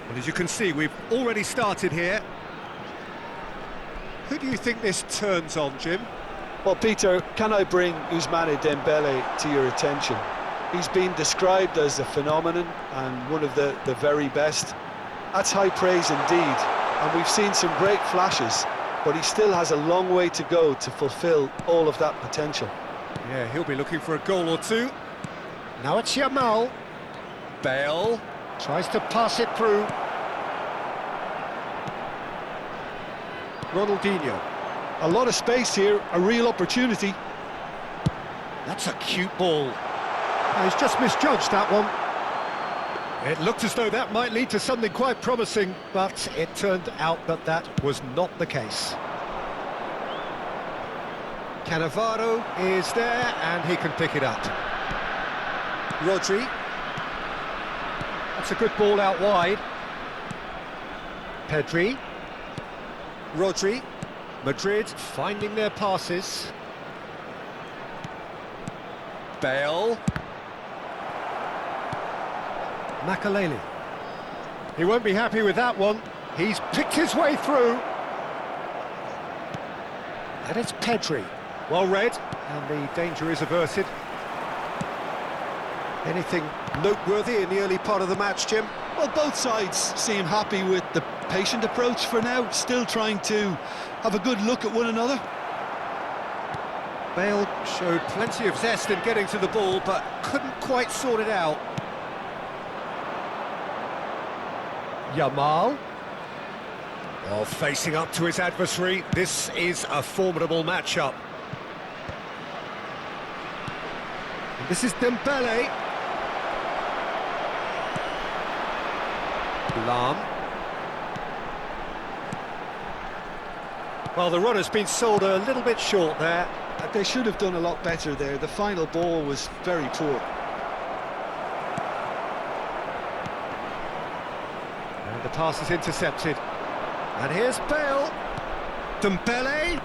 Well, as you can see, we've already started here. Who do you think this turns on, Jim? Well, Peter, can I bring Ousmane Dembele to your attention? He's been described as a phenomenon and one of the very best. That's high praise indeed, and we've seen some great flashes, but he still has a long way to go to fulfill all of that potential. Yeah, he'll be looking for a goal or two. Now it's Yamal. Bale tries to pass it through. Ronaldinho. A lot of space here, a real opportunity. That's a cute ball. He's just misjudged that one. It looked as though that might lead to something quite promising, but it turned out that that was not the case. Cannavaro is there, and he can pick it up. Rodri. That's a good ball out wide. Pedri. Rodri. Madrid finding their passes. Bale. Makaleli. He won't be happy with that one. He's picked his way through. And it's Pedri. Well read, and the danger is averted. Anything noteworthy in the early part of the match, Jim? Well, both sides seem happy with the patient approach for now, still trying to have a good look at one another. Bale showed plenty of zest in getting to the ball, but couldn't quite sort it out. Yamal. Well, facing up to his adversary, this is a formidable matchup. And this is Dembele. Lahm. Well, the run has been sold a little bit short there. They should have done a lot better there. The final ball was very poor. And the pass is intercepted. And here's Bale. Dembele.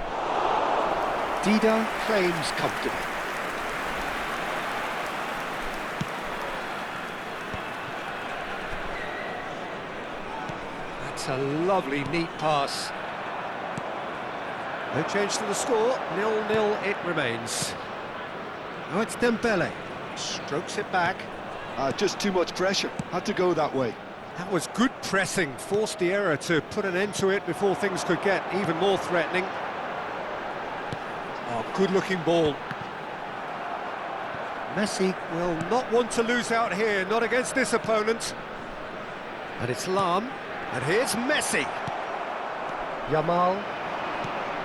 Dida claims comfortably. That's a lovely, neat pass. No change to the score, 0-0 it remains. Now it's Dembele. Strokes it back. Just too much pressure. Had to go that way. That was good pressing, forced the error to put an end to it before things could get even more threatening. Oh, good-looking ball. Messi will not want to lose out here, not against this opponent. And it's Lahm, and here's Messi. Yamal.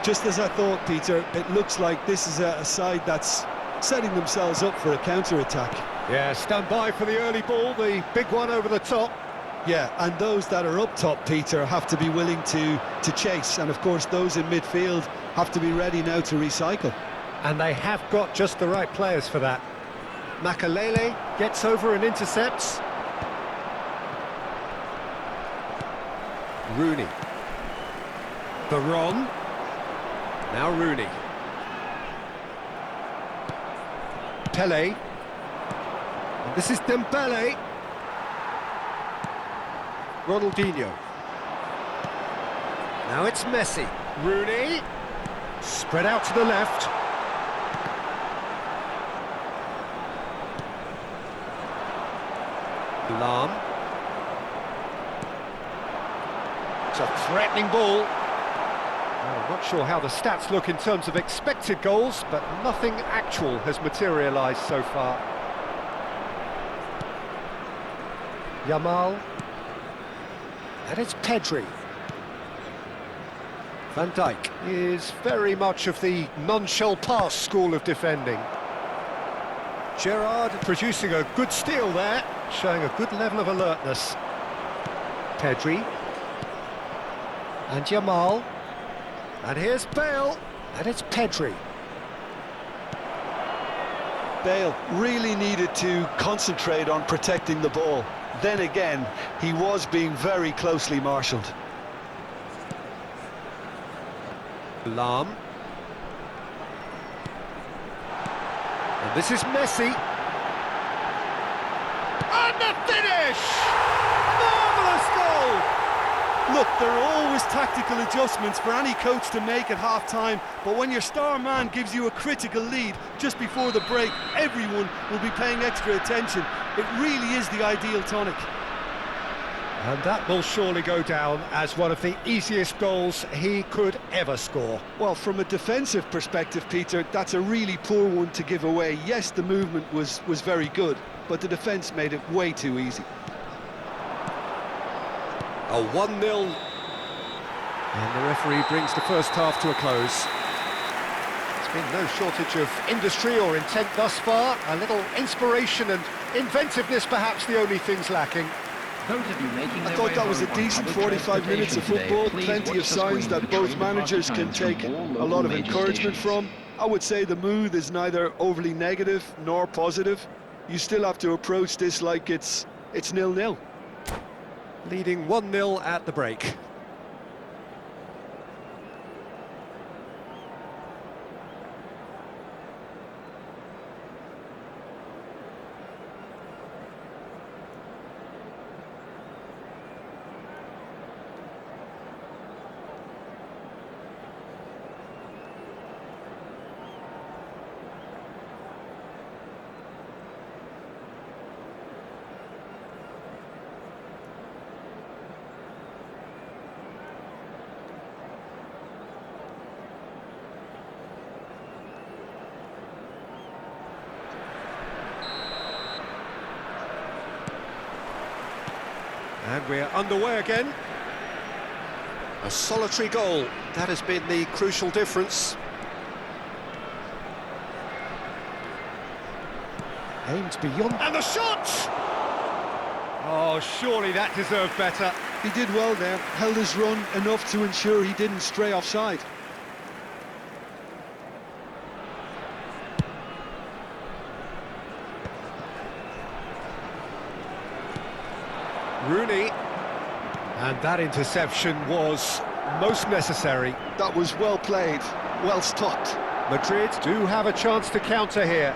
Just as I thought, Peter, it looks like this is a side that's setting themselves up for a counter-attack. Yeah, stand by for the early ball, the big one over the top. Yeah, and those that are up top, Peter, have to be willing to chase. And, of course, those in midfield have to be ready now to recycle. And they have got just the right players for that. Makaleli gets over and intercepts. Rooney. Veron. Now Rooney. Pele. And this is Dembele. Ronaldinho. Now it's Messi. Rooney. Spread out to the left. Lahm. It's a threatening ball. Well, I'm not sure how the stats look in terms of expected goals, but nothing actual has materialised so far. Yamal. And it's Pedri. Van Dijk is very much of the non-shall-pass school of defending. Gerrard producing a good steal there, showing a good level of alertness. Pedri. And Yamal. And here's Bale. And it's Pedri. Bale really needed to concentrate on protecting the ball. Then again, he was being very closely marshalled. Lahm. And this is Messi. And the finish! Marvellous goal! Look, there are always tactical adjustments for any coach to make at half-time, but when your star man gives you a critical lead just before the break, everyone will be paying extra attention. It really is the ideal tonic. And that will surely go down as one of the easiest goals he could ever score. Well, from a defensive perspective, Peter, that's a really poor one to give away. Yes, the movement was very good, but the defence made it way too easy. A 1-0. And the referee brings the first half to a close. There's been no shortage of industry or intent thus far. A little inspiration and inventiveness, perhaps the only things lacking. I thought that was a decent 45 minutes of football, plenty of signs that both managers can take a lot of encouragement from. I would say the mood is neither overly negative nor positive. You still have to approach this like it's 0-0. Leading 1-0 at the break. And we're underway again. A solitary goal, that has been the crucial difference. Aimed beyond... And the shot! Oh, surely that deserved better. He did well there, held his run enough to ensure he didn't stray offside. Rooney, and that interception was most necessary. That was well played, well stopped. Madrid do have a chance to counter here.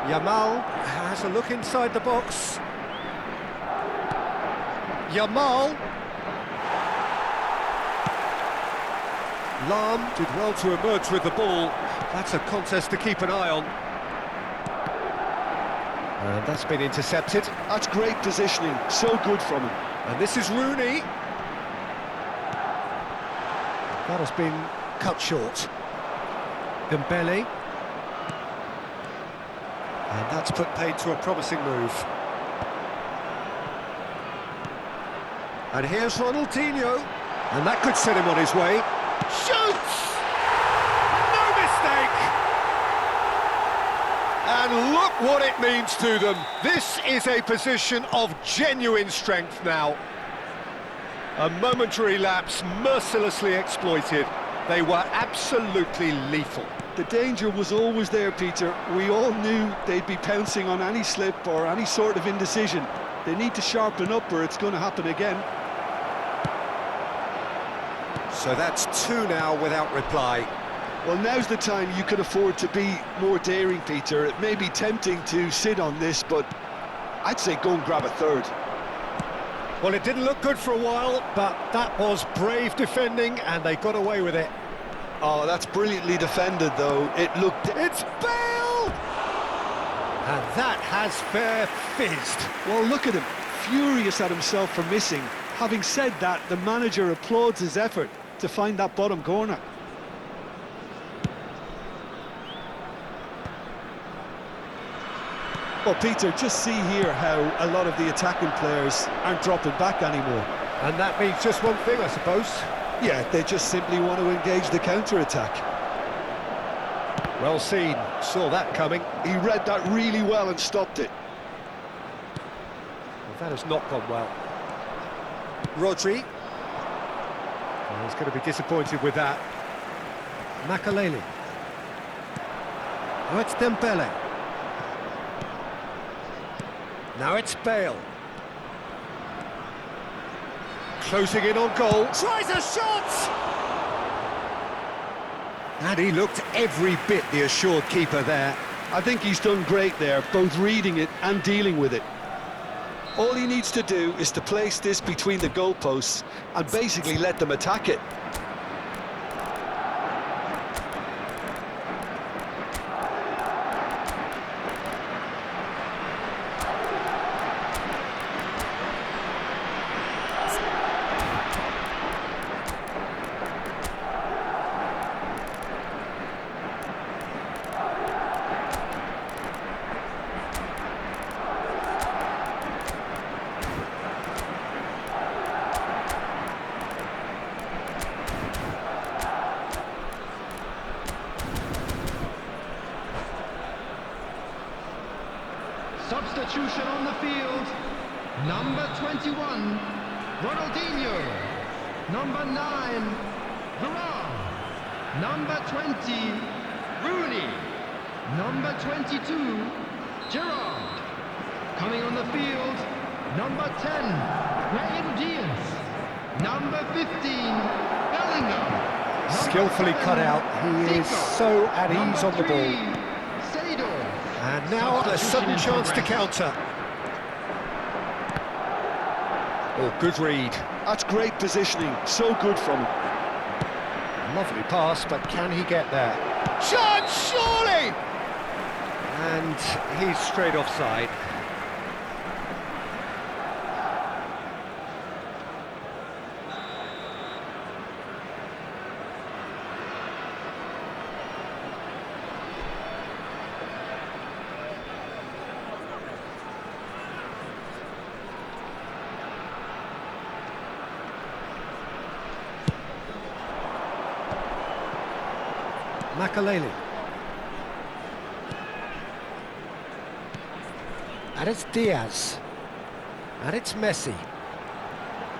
Yamal has a look inside the box. Yamal. Lam did well to emerge with the ball. That's a contest to keep an eye on. And that's been intercepted. That's great positioning, so good from him. And this is Rooney. That has been cut short. Dembele. And that's put paid to a promising move. And here's Ronaldinho. And that could set him on his way. Shoots! No mistake! And look what it means to them. This is a position of genuine strength now. A momentary lapse mercilessly exploited. They were absolutely lethal. The danger was always there, Peter. We all knew they'd be pouncing on any slip or any sort of indecision. They need to sharpen up or it's going to happen again. So that's two now without reply. Well, now's the time you can afford to be more daring, Peter. It may be tempting to sit on this, but I'd say go and grab a third. Well, it didn't look good for a while, but that was brave defending, and they got away with it. Oh, that's brilliantly defended, though. It looked... It's Bale! And that has fair fizzed. Well, look at him, furious at himself for missing. Having said that, the manager applauds his effort to find that bottom corner. Well, Peter, just see here how a lot of the attacking players aren't dropping back anymore. And that means just one thing, I suppose. Yeah, they just simply want to engage the counter-attack. Well seen, saw that coming. He read that really well and stopped it. Well, that has not gone well. Rodri. Well, he's going to be disappointed with that. Makaleli. Oh, it's Dembele. Now it's Bale. Closing in on goal. Tries a shot! And he looked every bit the assured keeper there. I think he's done great there, both reading it and dealing with it. All he needs to do is to place this between the goalposts and basically let them attack it. Substitution on the field. Number 21, Ronaldinho. Number 9, Varane. Number 20, Rooney. Number 22, Gerrard. Coming on the field, number 10, Brahim Diaz. Number 15, Bellingham. Skillfully cut out. He is so at ease on the ball. And now a sudden chance to counter. Oh, good read. That's great positioning, so good from him. Lovely pass, but can he get there? Chance, surely! And he's straight offside. Makaleli. And it's Diaz. And it's Messi.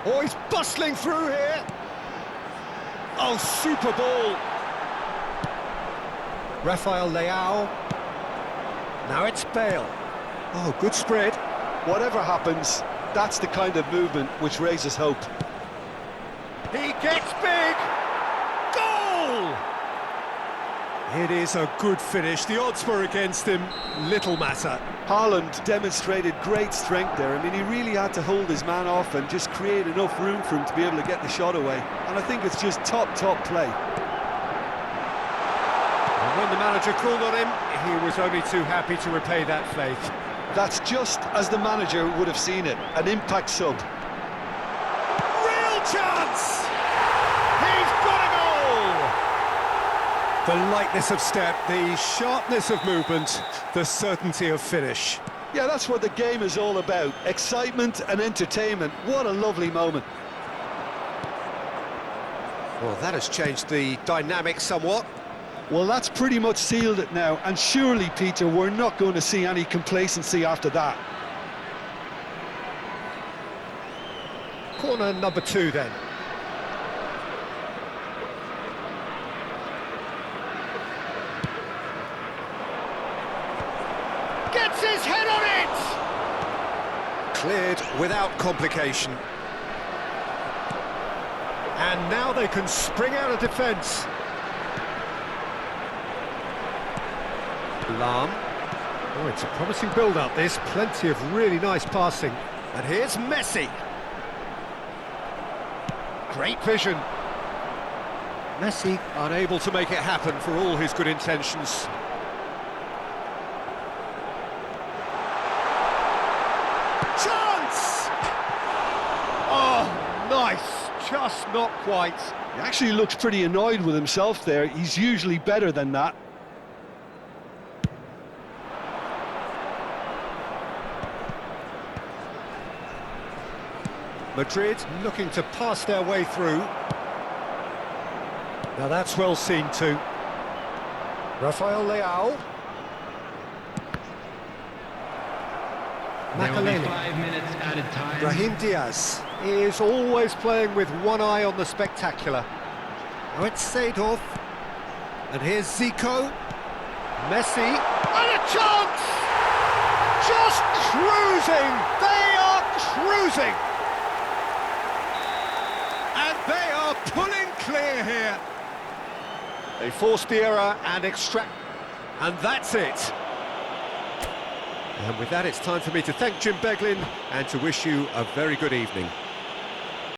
Oh, he's bustling through here. Oh, super ball. Rafael Leao. Now it's Bale. Oh, good spread. Whatever happens, that's the kind of movement which raises hope. He gets big. Goal! It is a good finish. The odds were against him. Little matter. Haaland demonstrated great strength there. I mean, he really had to hold his man off and just create enough room for him to be able to get the shot away. And I think it's just top play. And when the manager called on him, he was only too happy to repay that faith. That's just as the manager would have seen it. An impact sub. Real chance! He's got a goal! The lightness of step, the sharpness of movement, the certainty of finish. Yeah, that's what the game is all about. Excitement and entertainment. What a lovely moment. Well, that has changed the dynamic somewhat. Well, that's pretty much sealed it now. And surely, Peter, we're not going to see any complacency after that. Corner number 2 then. Gets his head on it! Cleared without complication. And now they can spring out of defence. Lahm. Oh, it's a promising build-up, this. Plenty of really nice passing. And here's Messi. Great vision. Messi unable to make it happen for all his good intentions. Chance! Oh, nice. Just not quite. He actually looks pretty annoyed with himself there. He's usually better than that. Madrid looking to pass their way through. Now that's well seen too. Rafael Leao. Makaleli. 5 minutes added time. Brahim Diaz is always playing with one eye on the spectacular. Now it's Seedorf. And here's Zico. Messi. And a chance! Just cruising! They are cruising! And they are pulling clear here. They force the error and extract... And that's it. And with that, it's time for me to thank Jim Beglin and to wish you a very good evening.